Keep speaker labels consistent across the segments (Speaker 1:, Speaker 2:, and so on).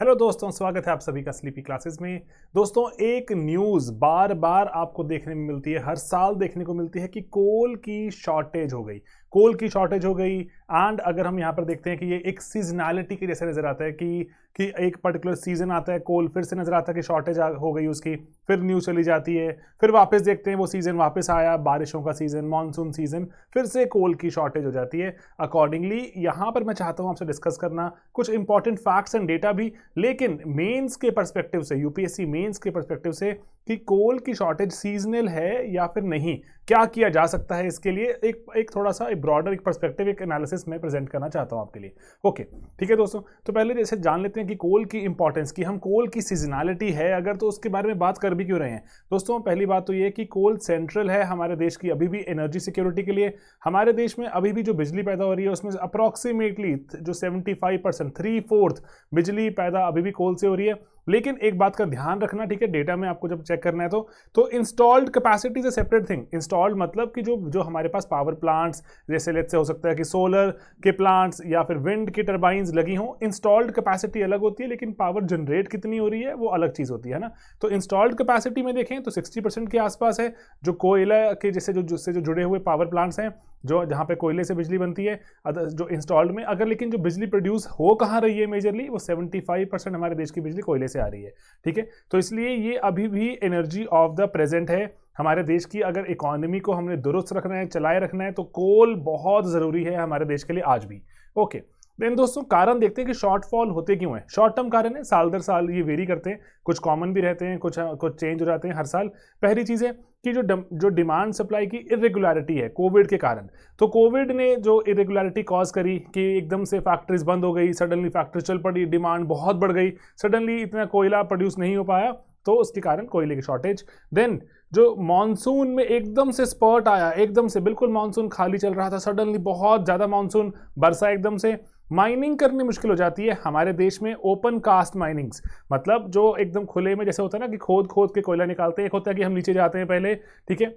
Speaker 1: Hello दोस्तों, स्वागत है आप सभी का स्लीपी क्लासेस में। दोस्तों, एक न्यूज़ बार बार आपको देखने में मिलती है, हर साल देखने को मिलती है कि कोल की शॉर्टेज हो गई, कोल की शॉर्टेज हो गई। एंड अगर हम यहाँ पर देखते हैं कि ये एक सीजनैलिटी के जैसे नजर आता है कि एक पर्टिकुलर सीजन आता है, कोल फिर से नजर आता है कि शॉर्टेज हो गई उसकी, फिर न्यूज़ चली जाती है, फिर वापस देखते हैं वो सीजन वापस आया, बारिशों का सीजन, मानसून सीजन, फिर से कोल की शॉर्टेज हो जाती है। अकॉर्डिंगली यहाँ पर मैं चाहता हूँ आपसे डिस्कस करना कुछ इंपॉर्टेंट फैक्ट्स एंड डेटा भी, लेकिन मेंस के पर्सपेक्टिव से, यूपीएससी मेंस के पर्सपेक्टिव से कि कोल की शॉर्टेज सीजनल है या फिर नहीं, क्या किया जा सकता है इसके लिए, एक थोड़ा सा एक ब्रॉडर एक पर्सपेक्टिव, एक एनालिसिस मैं प्रेजेंट करना चाहता हूं आपके लिए। ओके, ठीक है दोस्तों, तो पहले जैसे जान लेते हैं कि कोल की इंपॉर्टेंस की, हम कोल की सीजनैलिटी है अगर, तो उसके बारे में बात कर भी क्यों रहे हैं। दोस्तों, पहली बात तो ये कि कोल सेंट्रल है हमारे देश की अभी भी एनर्जी सिक्योरिटी के लिए। हमारे देश में अभी भी जो बिजली पैदा हो रही है उसमें अप्रॉक्सीमेटली जो 75%, 3/4 बिजली पैदा अभी भी कोल से हो रही है। लेकिन एक बात का ध्यान रखना, ठीक है, डेटा में आपको जब चेक करना है तो installed capacity is a separate thing. Installed मतलब कि जो हमारे पास पावर प्लांट्स, जैसे लेट से हो सकता है कि सोलर के प्लांट्स या फिर विंड की टरबाइंस लगी हों, इंस्टॉल्ड कैपेसिटी अलग होती है, लेकिन पावर जनरेट कितनी हो रही है वो अलग चीज होती है ना। तो इंस्टॉल्ड कैपेसिटी में देखें तो 60% के आसपास है, जो कोयला के जैसे जो जुड़े हुए पावर प्लांट्स हैं, जो जहां पे कोयले से बिजली बनती है, जो इंस्टॉल्ड में। अगर लेकिन जो बिजली प्रोड्यूस हो कहां रही है मेजरली, वो 75% हमारे देश की बिजली कोयले से आ रही है, ठीक है। तो इसलिए ये अभी भी एनर्जी ऑफ द प्रेजेंट है हमारे देश की। अगर इकोनॉमी को हमने दुरुस्त रखना है, चलाए रखना है, तो कोल बहुत जरूरी है हमारे देश के लिए आज भी। ओके, देन दोस्तों, कारण देखते हैं कि शॉर्टफॉल होते क्यों हैं। शॉर्ट टर्म कारण है, साल दर साल ये वेरी करते हैं, कुछ कॉमन भी रहते हैं, कुछ चेंज हो जाते हैं हर साल। पहली चीज है कि जो डिमांड सप्लाई की इरेगुलरिटी है कोविड के कारण, तो कोविड ने जो इरेगुलरिटी कॉज करी कि एकदम से फैक्ट्रीज बंद हो गई, सडनली फैक्ट्री चल पड़ी, डिमांड बहुत बढ़ गई, सडनली इतना कोयला प्रोड्यूस नहीं हो पाया, तो उसके कारण कोयले की शॉर्टेज। देन जो मॉनसून में एकदम से स्पर्ट आया, एकदम से बिल्कुल मॉनसून खाली चल रहा था, सडनली बहुत ज्यादा मॉनसून बरसा एकदम से, माइनिंग करनी मुश्किल हो जाती है हमारे देश में। ओपन कास्ट माइनिंग्स मतलब जो एकदम खुले में जैसे होता है ना कि खोद खोद के कोयला निकालते हैं, एक होता है कि हम नीचे जाते हैं पहले, ठीक है,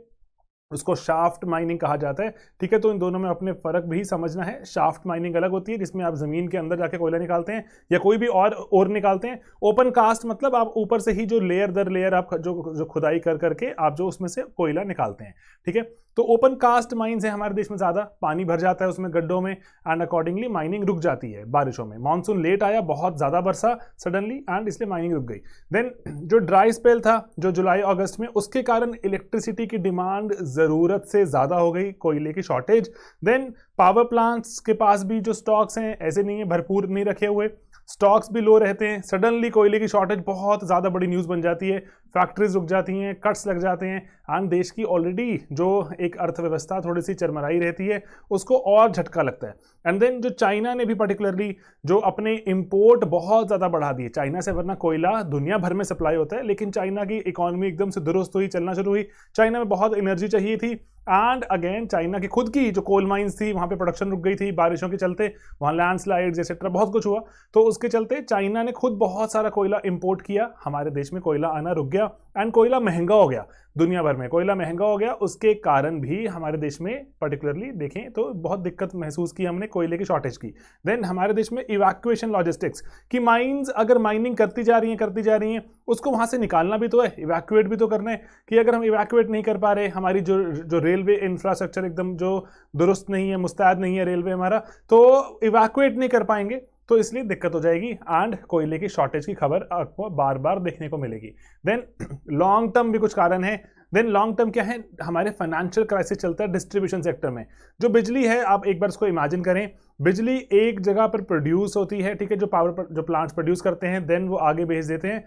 Speaker 1: उसको शाफ्ट माइनिंग कहा जाता है, ठीक है। तो इन दोनों में अपने फर्क भी समझना है। शाफ्ट माइनिंग अलग होती है जिसमें आप जमीन के अंदर जाके कोयला निकालते हैं या कोई भी और निकालते हैं। ओपन कास्ट मतलब आप ऊपर से ही जो लेयर दर लेयर आप जो खुदाई कर करके आप जो उसमें से कोयला निकालते हैं, ठीक है। तो ओपन कास्ट माइंस है हमारे देश में, ज्यादा पानी भर जाता है उसमें गड्ढों में, एंड अकॉर्डिंगली माइनिंग रुक जाती है बारिशों में। मानसून लेट आया, बहुत ज्यादा बरसा सडनली, एंड इसलिए माइनिंग रुक गई। देन जो ड्राई स्पेल था जो जुलाई अगस्त में, उसके कारण इलेक्ट्रिसिटी की डिमांड जरूरत से ज्यादा हो गई, कोयले की शॉर्टेज। देन पावर प्लांट्स के पास भी जो स्टॉक्स हैं ऐसे नहीं है, भरपूर नहीं रखे हुए, स्टॉक्स भी लो रहते हैं, सडनली कोयले की शॉर्टेज बहुत ज्यादा बड़ी न्यूज बन जाती है, फैक्ट्रीज रुक जाती हैं, कट्स लग जाते हैं, एंड देश की ऑलरेडी जो एक अर्थव्यवस्था थोड़ी सी चरमराई रहती है उसको और झटका लगता है। एंड देन जो चाइना ने भी पर्टिकुलरली जो अपने इंपोर्ट बहुत ज्यादा बढ़ा दिए चाइना से, वरना कोयला दुनिया भर में सप्लाई होता है, लेकिन चाइना की इकोनॉमी एकदम से दुरुस्त हुई, चलना शुरू हुई, चाइना में बहुत एनर्जी चाहिए थी, एंड अगेन चाइना की खुद की जो कोल माइंस थी वहां पे प्रोडक्शन रुक गई थी बारिशों के चलते, वहां लैंडस्लाइड्स एक्सेट्रा बहुत कुछ हुआ, तो उसके चलते चाइना ने खुद बहुत सारा कोयला इंपोर्ट किया, हमारे देश में कोयला आना रुक गया, एंड कोयला महंगा हो गया, दुनिया भर में कोयला महंगा हो गया। उसके कारण भी हमारे देश में पर्टिकुलरली देखें तो बहुत दिक्कत महसूस की हमने कोयले की शॉर्टेज की। देन हमारे देश में इवैक्यूएशन लॉजिस्टिक्स की, माइंस अगर माइनिंग करती जा रही हैं उसको वहां से निकालना भी तो है, इवैक्यूएट भी तो करना है, कि अगर हम इवैक्यूएट नहीं कर पा रहे, हमारी जो रेलवे इंफ्रास्ट्रक्चर एकदम जो दुरुस्त नहीं है, मुस्तैद नहीं है रेलवे हमारा, तो इवैक्यूएट नहीं कर पाएंगे, तो इसलिए दिक्कत हो जाएगी, एंड कोयले की शॉर्टेज की खबर आपको बार बार देखने को मिलेगी। देन लॉन्ग टर्म भी कुछ कारण है। देन लॉन्ग टर्म क्या है, हमारे फाइनेंशियल क्राइसिस चलता है डिस्ट्रीब्यूशन सेक्टर में। जो बिजली है, आप एक बार इसको इमेजिन करें, बिजली एक जगह पर प्रोड्यूस होती है, ठीक है, जो प्लांट्स प्रोड्यूस करते हैं, देन वो आगे भेज देते हैं,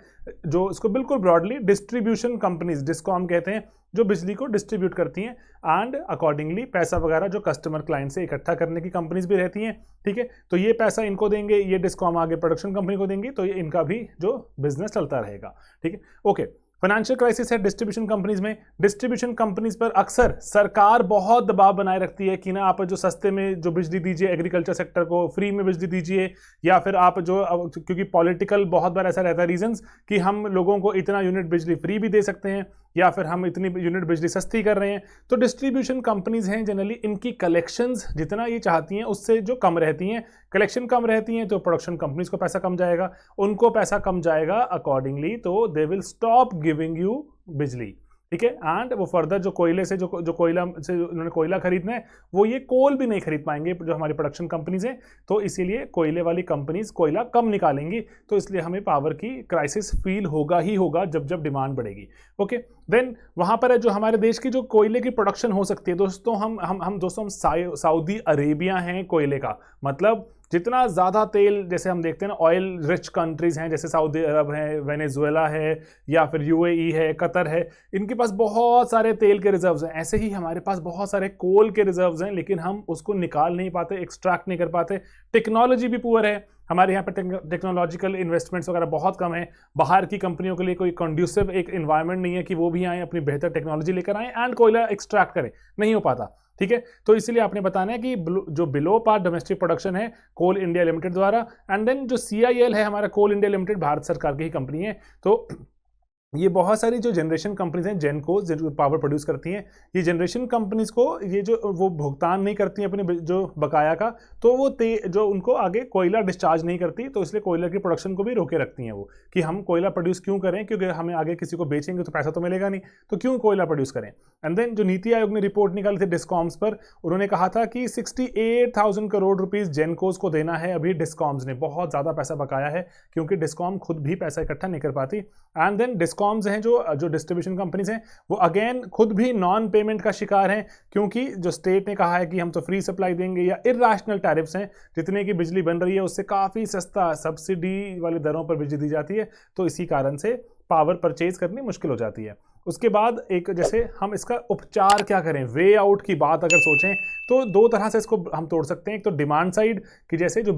Speaker 1: जो इसको बिल्कुल ब्रॉडली डिस्ट्रीब्यूशन कंपनीज, डिस्कॉम कहते हैं, जो बिजली को डिस्ट्रीब्यूट करती हैं, एंड अकॉर्डिंगली पैसा वगैरह जो कस्टमर क्लाइंट से इकट्ठा करने की कंपनीज भी रहती हैं, ठीक है। तो ये पैसा इनको देंगे, ये डिस्कॉम आगे प्रोडक्शन कंपनी को देंगी, तो ये इनका भी जो बिजनेस चलता रहेगा, ठीक है। ओके, फाइनेंशियल क्राइसिस है डिस्ट्रीब्यूशन कंपनीज में। डिस्ट्रीब्यूशन कंपनीज पर अक्सर सरकार बहुत दबाव बनाए रखती है कि ना आप जो सस्ते में जो बिजली दीजिए, एग्रीकल्चर सेक्टर को फ्री में बिजली दीजिए, या फिर आप जो, क्योंकि पॉलिटिकल बहुत बार ऐसा रहता है रीजंस कि हम लोगों को इतना यूनिट बिजली फ्री भी दे सकते हैं, या फिर हम इतनी यूनिट बिजली सस्ती कर रहे हैं। तो डिस्ट्रीब्यूशन कंपनीज हैं जनरली, इनकी कलेक्शंस जितना ये चाहती हैं उससे जो कम रहती हैं, कलेक्शन कम रहती हैं तो प्रोडक्शन कंपनीज को पैसा कम जाएगा, उनको पैसा कम जाएगा, अकॉर्डिंगली तो they will stop giving you बिजली। ठीक है, एंड वो फर्दर जो कोयले से जो कोयला से उन्होंने कोयला खरीदना है वो ये कोल भी नहीं खरीद पाएंगे जो हमारी प्रोडक्शन कंपनीज हैं, तो इसीलिए कोयले वाली कंपनीज कोयला कम निकालेंगी, तो इसलिए हमें पावर की क्राइसिस फील होगा ही होगा जब जब डिमांड बढ़ेगी। ओके, देन वहां पर है जो हमारे देश की जो कोयले की प्रोडक्शन हो सकती है दोस्तों, हम सऊदी अरेबिया हैं कोयले का, मतलब जितना ज़्यादा तेल, जैसे हम देखते हैं ना ऑयल रिच कंट्रीज हैं जैसे सऊदी अरब है, वेनेजुएला है, या फिर यूएई है, कतर है, इनके पास बहुत सारे तेल के रिजर्व्स हैं। ऐसे ही हमारे पास बहुत सारे कोल के रिजर्व्स हैं, लेकिन हम उसको निकाल नहीं पाते, एक्सट्रैक्ट नहीं कर पाते। टेक्नोलॉजी भी पुअर है हमारे यहाँ पर, टेक्नोलॉजिकल इन्वेस्टमेंट्स वगैरह बहुत कम है। बाहर की कंपनियों के लिए कोई कंड्यूसिव एक इन्वायरमेंट नहीं है कि वो भी आए अपनी बेहतर टेक्नोलॉजी लेकर आए एंड कोयला एक्सट्रैक्ट करें, नहीं हो पाता। ठीक है, तो इसीलिए आपने बताना है कि जो बिलो पार डोमेस्टिक प्रोडक्शन है कोल इंडिया लिमिटेड द्वारा, एंड देन जो CIL है हमारा कोल इंडिया लिमिटेड भारत सरकार की ही कंपनी है, तो ये बहुत सारी जो जनरेशन कंपनीज हैं जेनकोस जो पावर प्रोड्यूस करती हैं, ये जनरेशन कंपनीज को ये जो वो भुगतान नहीं करती हैं अपने जो बकाया का, तो वो जो उनको आगे कोयला डिस्चार्ज नहीं करती, तो इसलिए कोयला की प्रोडक्शन को भी रोके रखती हैं वो, कि हम कोयला प्रोड्यूस क्यों करें, क्योंकि हमें आगे किसी को बेचेंगे तो पैसा तो मिलेगा नहीं, तो क्यों कोयला प्रोड्यूस करें। एंड देन जो नीति आयोग ने रिपोर्ट निकाली थी डिस्कॉम्स पर, उन्होंने कहा था कि 68,000 करोड़ रुपीज जेनकोस को देना है अभी डिस्कॉम्स ने, बहुत ज़्यादा पैसा बकाया है क्योंकि डिस्कॉम खुद भी पैसा इकट्ठा नहीं कर पाती। एंड देन डिस्कॉम्स हैं जो डिस्ट्रीब्यूशन कंपनीज हैं वो अगेन खुद भी नॉन पेमेंट का शिकार हैं, क्योंकि जो स्टेट ने कहा है कि हम तो फ्री सप्लाई देंगे, या इर्रेशनल टैरिफ्स हैं, जितने की बिजली बन रही है उससे काफ़ी सस्ता सब्सिडी वाली दरों पर बिजली दी जाती है, तो इसी कारण से पावर परचेज करनी मुश्किल हो जाती है। उसके बाद एक जैसे हम इसका उपचार क्या करें, वे आउट की बात अगर सोचें तो दो तरह से इसको हम तोड़ सकते हैं। एक तो डिमांड साइड कि जैसे जो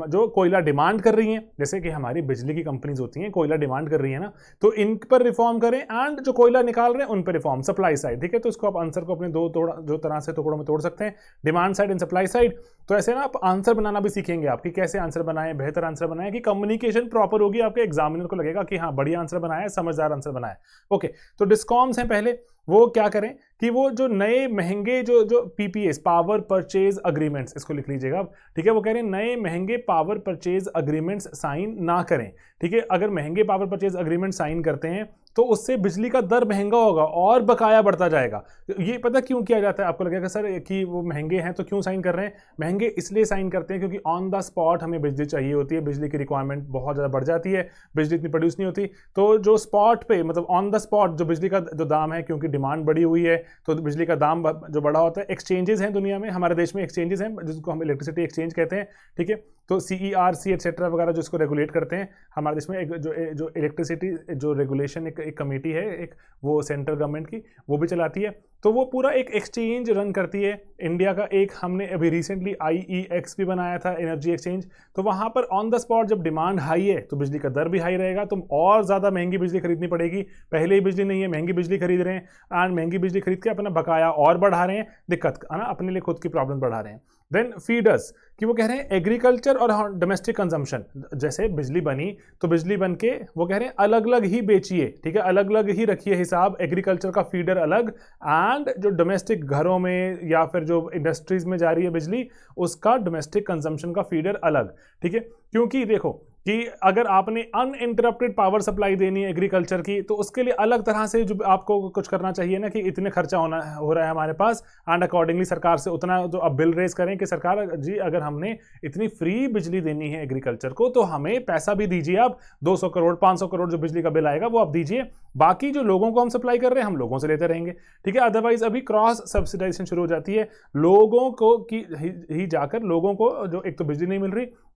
Speaker 1: जो कोयला डिमांड कर रही हैं, जैसे कि हमारी बिजली की कंपनीज होती हैं कोयला डिमांड कर रही है ना, तो इन पर रिफॉर्म करें, एंड जो कोयला निकाल रहे हैं उन पर रिफॉर्म, सप्लाई साइड। ठीक है, तो इसको आप आंसर को अपने दो तरह से टुकड़ों में तोड़ सकते हैं, demand side and supply side. तो ऐसे ना आप आंसर बनाना भी सीखेंगे, आपकी कैसे आंसर बनाएं, बेहतर आंसर बनाएं, कि कम्युनिकेशन प्रॉपर होगी, आपके एग्जामिनर को लगेगा कि हाँ बढ़िया आंसर बनाया, समझदार आंसर बनाया। ओके, तो डिस्कॉम्स हैं पहले, वो क्या करें कि वो जो नए महंगे जो PPAs पावर परचेज अग्रीमेंट्स, इसको लिख लीजिएगा आप। ठीक है, वो कह रहे हैं नए महंगे पावर परचेज अग्रीमेंट्स साइन ना करें। ठीक है, अगर महंगे पावर परचेज अग्रीमेंट साइन करते हैं तो उससे बिजली का दर महंगा होगा और बकाया बढ़ता जाएगा। ये पता क्यों किया जाता है? आपको लगेगा सर कि वो महंगे हैं तो क्यों साइन कर रहे हैं? महंगे इसलिए साइन करते हैं क्योंकि ऑन द स्पॉट हमें बिजली चाहिए होती है, बिजली की रिक्वायरमेंट बहुत ज़्यादा बढ़ जाती है, बिजली इतनी प्रोड्यूस नहीं होती, तो जो स्पॉट पे मतलब ऑन द स्पॉट जो बिजली का जो दाम है, क्योंकि डिमांड बढ़ी हुई है तो बिजली का दाम जो बढ़ा होता है। एक्सचेंजेस हैं दुनिया में, हमारे देश में एक्सचेंजेस हैं जिसको हम इलेक्ट्रिसिटी एक्सचेंज कहते हैं। ठीक है, तो CERC एटसेट्रा वगैरह जो इसको रेगुलेट करते हैं, हमारे देश में एक जो इलेक्ट्रिसिटी जो रेगुलेशन एक कमेटी है, एक वो सेंट्रल गवर्नमेंट की, वो भी चलाती है, तो वो पूरा एक एक्सचेंज रन करती है इंडिया का। एक हमने अभी रिसेंटली IEX भी बनाया था, एनर्जी एक्सचेंज, तो वहाँ पर ऑन द स्पॉट जब डिमांड हाई है तो बिजली का दर भी हाई रहेगा, तो और ज़्यादा महंगी बिजली खरीदनी पड़ेगी। पहले ही बिजली नहीं है, महंगी बिजली खरीद रहे हैं, एंड महंगी बिजली खरीद के अपना बकाया और बढ़ा रहे हैं, दिक्कत है ना, अपने लिए खुद की प्रॉब्लम बढ़ा रहे हैं। देन फीडर्स कि वो कह रहे हैं एग्रीकल्चर और डोमेस्टिक कंजम्पशन, जैसे बिजली बनी तो बिजली बन के वो कह रहे हैं अलग अलग ही बेचिए। ठीक है, अलग अलग ही रखिए हिसाब, एग्रीकल्चर का फीडर अलग, एंड जो डोमेस्टिक घरों में या फिर जो इंडस्ट्रीज में जा रही है बिजली उसका डोमेस्टिक कंजम्पशन का फीडर अलग। ठीक है, क्योंकि देखो कि अगर आपने अनइंटरप्टेड पावर सप्लाई देनी है एग्रीकल्चर की, तो उसके लिए अलग तरह से जो आपको कुछ करना चाहिए ना, कि इतने खर्चा हो रहा है हमारे पास, एंड अकॉर्डिंगली सरकार से उतना जो अब बिल रेज करें कि सरकार जी अगर हमने इतनी फ्री बिजली देनी है एग्रीकल्चर को तो हमें पैसा भी दीजिए, आप 200 करोड़ 500 करोड़ जो बिजली का बिल आएगा वो आप दीजिए, बाकी जो लोगों को हम सप्लाई कर रहे हैं हम लोगों से लेते रहेंगे। ठीक है, अदरवाइज अभी क्रॉस सब्सिडाइजेशन शुरू हो जाती है, लोगों को ही जाकर लोगों को जो एक तो बिजली नहीं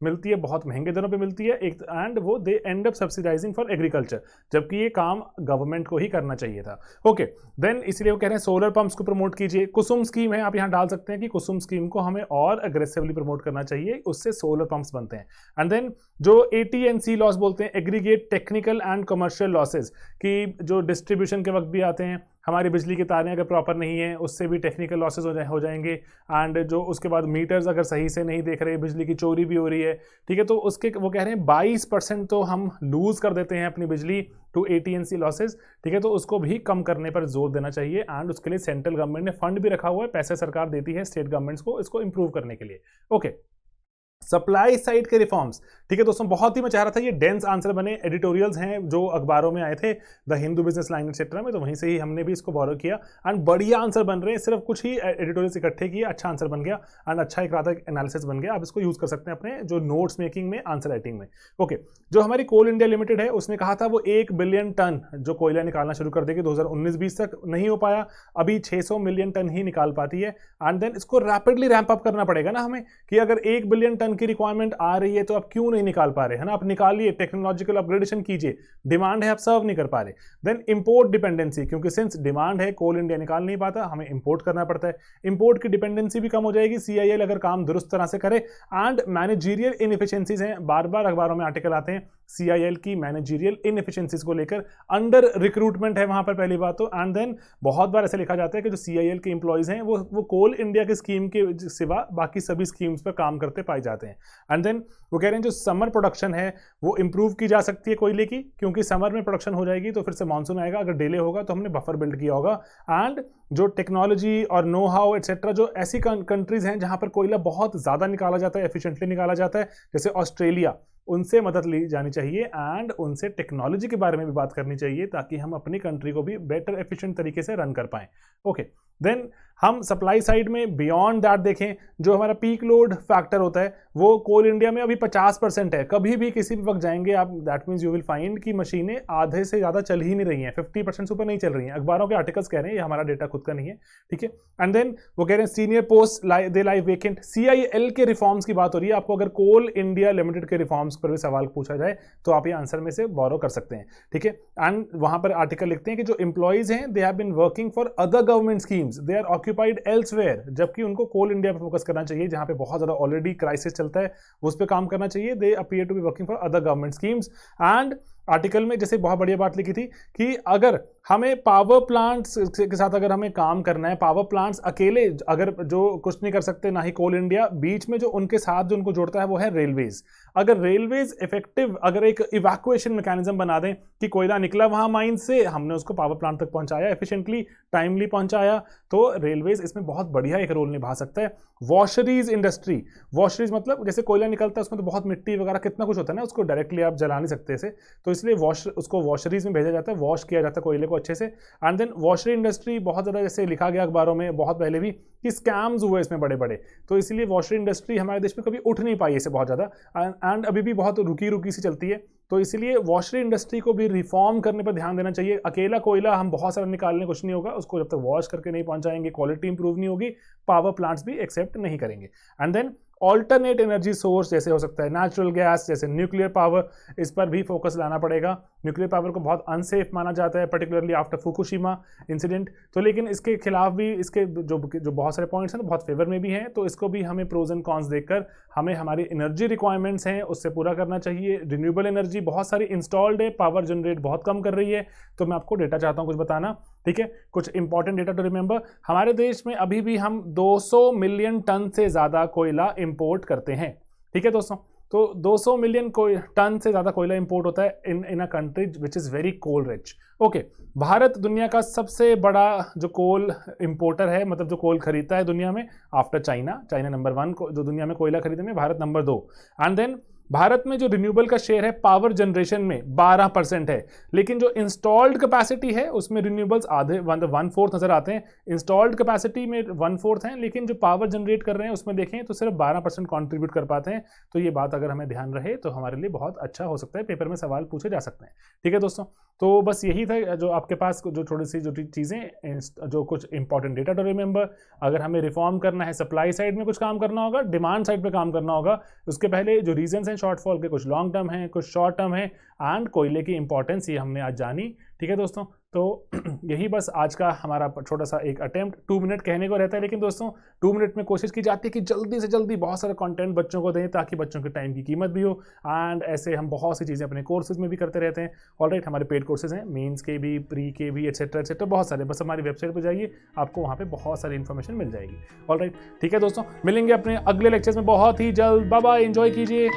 Speaker 1: मिलती है, बहुत महंगे दरों पे मिलती है एक, एंड वो they end up subsidizing for agriculture, जबकि ये काम गवर्नमेंट को ही करना चाहिए था। ओके, देन इसलिए वो कह रहे हैं सोलर पंप्स को प्रमोट कीजिए। कुसुम स्कीम है, आप यहाँ डाल सकते हैं कि कुसुम स्कीम को हमें और अग्रेसिवली प्रमोट करना चाहिए, उससे सोलर पंप्स बनते हैं। एंड देन जो AT&C लॉस बोलते हैं, aggregate technical and commercial losses, कि जो डिस्ट्रीब्यूशन के वक्त भी आते हैं, हमारी बिजली की तारें अगर प्रॉपर नहीं है उससे भी टेक्निकल लॉसेज हो जाएंगे। एंड जो उसके बाद मीटर्स अगर सही से नहीं देख रहे, बिजली की चोरी भी हो रही है, ठीक है, तो उसके वो कह रहे हैं 22% तो हम लूज कर देते हैं अपनी बिजली टू AT&C लॉसेज, ठीक है, तो उसको भी कम करने पर जोर देना चाहिए। एंड उसके लिए सेंट्रल गवर्नमेंट ने फंड भी रखा हुआ है, पैसे सरकार देती है स्टेट गवर्नमेंट्स को इसको इंप्रूव करने के लिए। ओके, सप्लाई साइड के रिफॉर्म्स, ठीक है दोस्तों, बहुत ही मैं चाह रहा था ये डेंस आंसर बने, एडिटोरियल्स हैं जो अखबारों में आए थे, the Hindu, business line etcetera में, तो वहीं से ही हमने भी इसको बोरो किया एंड बढ़िया आंसर बन रहे हैं, सिर्फ कुछ ही एडिटोरियल्स इकट्ठे किए, अच्छा आंसर बन गया एंड अच्छा एक रात एनालिसिस बन गया। आप इसको यूज कर सकते हैं अपने जो नोट्स मेकिंग में, आंसर राइटिंग में। ओके, जो हमारी कोल इंडिया लिमिटेड है उसने कहा था वो 1 बिलियन टन जो कोयला निकालना शुरू कर देगी 2019-20 तक, नहीं हो पाया, अभी 600 मिलियन टन ही निकाल पाती है। एंड देन इसको रैपिडली रैंप अप करना पड़ेगा ना हमें, कि अगर 1 बिलियन टन की रिक्वायरमेंट आ रही है तो आप क्यों नहीं निकाल पा रहे, है ना, आप निकालिए, टेक्नोलॉजिकल अपग्रेडेशन कीजिए, डिमांड है आप सर्व नहीं कर पा रहे। देन इंपोर्ट डिपेंडेंसी, क्योंकि सिंस डिमांड है कोल इंडिया निकाल नहीं पाता, हमें इंपोर्ट करना पड़ता है, इंपोर्ट की डिपेंडेंसी भी कम हो जाएगी CIL अगर काम दुरुस्त तरह से करे। एंड मैनेजरियल इनएफिशिएंसीज हैं, बार बार अखबारों में आर्टिकल आते हैं CIL की मैनेजरियल इनएफिशिएंसीज को लेकर, अंडर रिक्रूटमेंट है वहां पर पहली बात तो। एंड देन बहुत बार ऐसे लिखा जाता है कि जो CIL के एम्प्लॉइज हैं वो कोल इंडिया की स्कीम के सिवा बाकी सभी स्कीम्स पर काम करते पाए जाते हैं। एंड देन वो कह रहे हैं जो समर प्रोडक्शन है वो इंप्रूव की जा सकती है कोयले की, क्योंकि समर में प्रोडक्शन हो जाएगी तो फिर से मानसून आएगा, अगर डिले होगा तो हमने बफर बिल्ड किया होगा। एंड जो टेक्नोलॉजी और नो हाउ एटसेट्रा, जो ऐसी कंट्रीज हैं जहां पर कोयला बहुत ज्यादा निकाला जाता है, एफिशिएंटली निकाला जाता है, जैसे ऑस्ट्रेलिया, उनसे मदद ली जानी चाहिए एंड उनसे टेक्नोलॉजी के बारे में भी बात करनी चाहिए ताकि हम अपनी कंट्री को भी बेटर एफिशिएंट तरीके से रन कर पाएं। ओके, देन हम सप्लाई साइड में बियॉन्ड दैट देखें, जो हमारा पीक लोड फैक्टर होता है वो कोल इंडिया में अभी 50% है। कभी भी किसी भी वक्त जाएंगे आप, that means you will find कि मशीनें आधे से ज्यादा चल ही नहीं रही हैं, 50% से ऊपर नहीं चल रही हैं। अखबारों के आर्टिकल्स कह रहे हैं, ये हमारा डेटा खुद का नहीं है, ठीक है। एंड देन वो कह रहे हैं सीनियर पोस्ट दे लाई वेकेंट, CIL के रिफॉर्म्स की बात हो रही है। आपको अगर कोल इंडिया लिमिटेड के रिफॉर्म्स पर भी सवाल पूछा जाए तो आप ये आंसर में से बोरो कर सकते हैं, ठीक है। एंड वहां पर आर्टिकल लिखते हैं कि जो एम्प्लॉइज हैं they have been working for other government schemes, they are occupied elsewhere, जबकि उनको कोल इंडिया पर फोकस करना चाहिए जहां पे बहुत ज्यादा ऑलरेडी क्राइसिस चलता है, उस पर काम करना चाहिए। They appear to be working for other government schemes. And article में जैसे बहुत बढ़िया बात लिखी थी कि अगर हमें पावर प्लांट्स के साथ अगर हमें काम करना है, पावर प्लांट्स अकेले अगर जो कुछ नहीं कर सकते, ना ही कोल इंडिया, बीच में जो उनके साथ जो उनको जोड़ता है वो है रेलवेज। अगर रेलवेज इफेक्टिव, अगर एक इवैक्यूएशन मैकेनिज्म बना दें कि कोयला निकला वहां माइन से, हमने उसको पावर प्लांट तक पहुंचाया, एफिशिएंटली टाइमली पहुंचाया, तो रेलवेज इसमें बहुत बढ़िया एक रोल निभा सकता है। वॉशरीज इंडस्ट्री, वॉशरीज मतलब जैसे कोयला निकलता है उसमें तो बहुत मिट्टी वगैरह कितना कुछ होता है ना, उसको डायरेक्टली आप जला नहीं सकते इसे, तो इसलिए उसको वॉशरीज में भेजा जाता है, वॉश किया जाता है कोयले को अच्छे से। एंड देन वॉशरी इंडस्ट्री बहुत ज़्यादा जैसे लिखा गया अखबारों में बहुत पहले भी कि स्कैम्स हुए इसमें बड़े बड़े, तो इसलिए वॉशरी इंडस्ट्री हमारे देश में कभी उठ नहीं पाई इससे बहुत ज़्यादा, एंड अभी भी बहुत रुकी सी चलती है। तो इसलिए वॉशरी इंडस्ट्री को भी रिफॉर्म करने पर ध्यान देना चाहिए। अकेला कोयला हम बहुत सारा निकालने कुछ नहीं होगा, उसको जब तक वॉश करके नहीं पहुंचाएंगे क्वालिटी इंप्रूव नहीं होगी, पावर प्लांट्स भी एक्सेप्ट नहीं करेंगे। And then alternate energy source जैसे हो सकता है नेचुरल गैस, जैसे न्यूक्लियर पावर, इस पर भी फोकस लाना पड़ेगा। न्यूक्लियर पावर को बहुत अनसेफ माना जाता है पर्टिकुलरली आफ्टर फुकुशिमा इंसिडेंट, तो लेकिन इसके खिलाफ भी इसके जो बहुत सारे पॉइंट्स हैं तो बहुत फेवर में भी हैं, तो इसको भी हमें प्रोज एंड कॉन्स देखकर हमें हमारी एनर्जी रिक्वायरमेंट्स हैं उससे पूरा करना चाहिए। रिन्यूएबल एनर्जी बहुत सारी इंस्टॉल्ड है, पावर जनरेट बहुत कम कर रही है, तो मैं आपको डेटा चाहता हूँ कुछ बताना, ठीक है, कुछ इंपॉर्टेंट डेटा टू रिमेंबर। हमारे देश में अभी भी हम 200 मिलियन टन से ज्यादा कोयला इंपोर्ट करते हैं, ठीक है दोस्तों, तो 200 मिलियन टन से ज्यादा कोयला इंपोर्ट होता है in a country which is very coal rich. Okay, भारत दुनिया का सबसे बड़ा जो कोल इंपोर्टर है, मतलब जो कोल खरीदता है दुनिया में, आफ्टर चाइना नंबर 1 जो दुनिया में कोयला खरीदने में, Bharat number 2। And then Bharat में जो रिन्यूएबल का शेयर है पावर जनरेशन में 12% है, लेकिन जो इंस्टॉल्ड कैपेसिटी है उसमें रिन्यूएबल्स आधे 1/4 नजर आते हैं। इंस्टॉल्ड कैपेसिटी में 1/4 है, लेकिन जो पावर जनरेट कर रहे हैं उसमें देखें तो सिर्फ 12% कंट्रीब्यूट कर पाते हैं। तो ये बात अगर हमें ध्यान रहे तो हमारे लिए बहुत अच्छा हो सकता है, पेपर में सवाल पूछे जा सकते हैं, ठीक है दोस्तों। तो बस यही था जो आपके पास जो थोड़ी सी जो चीज़ें, जो कुछ इंपॉर्टेंट डेटा टू रिमेंबर। अगर हमें रिफॉर्म करना है, सप्लाई साइड में कुछ काम करना होगा, डिमांड साइड पे काम करना होगा, उसके पहले जो रीजंस हैं शॉर्टफॉल के, कुछ लॉन्ग टर्म हैं कुछ शॉर्ट टर्म हैं, एंड कोयले की इंपॉर्टेंस ये हमने आज जानी, ठीक है दोस्तों, तो यही बस आज का हमारा छोटा सा एक अटेम्प्ट, 2 मिनट कहने को रहता है, लेकिन दोस्तों 2 मिनट में कोशिश की जाती है कि जल्दी से जल्दी बहुत सारा कंटेंट बच्चों को दें ताकि बच्चों के टाइम की कीमत भी हो। एंड ऐसे हम बहुत सी चीज़ें अपने कोर्सेज में भी करते रहते हैं। ऑलराइट, हमारे पेड कोर्सेज हैं, मेंस के भी, प्री के भी, एटसेट्रा एटसेट्रा, बहुत सारे। बस हमारी वेबसाइट पर जाइए, आपको वहाँ पर बहुत सारी इन्फॉर्मेशन मिल जाएगी। ऑलराइट, ठीक है दोस्तों, मिलेंगे अपने अगले लेक्चर्स में बहुत ही जल्द। बाय बाय, एंजॉय कीजिए।